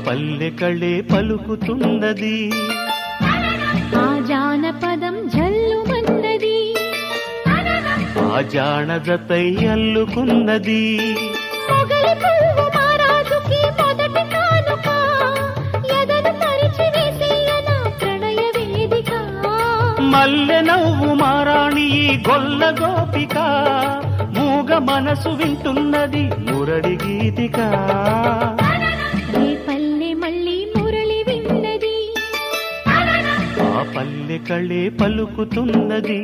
పల్లె కళే పలుకుతున్నది, ఆ జానపదం జల్లుమన్నది, ఆ జానజతై అల్లుకున్నది. మొగలి పువ్వు మహారాజుకి మొదటి కానుక, ఎదను పరిచి వేసేయన ప్రణయ వేదిక. మల్లె నవ్వు మారాణి ఈ గొల్ల గోపిక, మూగ మనసు వింటున్నది మురళి గీతిక. రేపల్లె మళ్ళీ మురళి విన్నది, ఆ పల్లె కళే పలుకుతున్నది.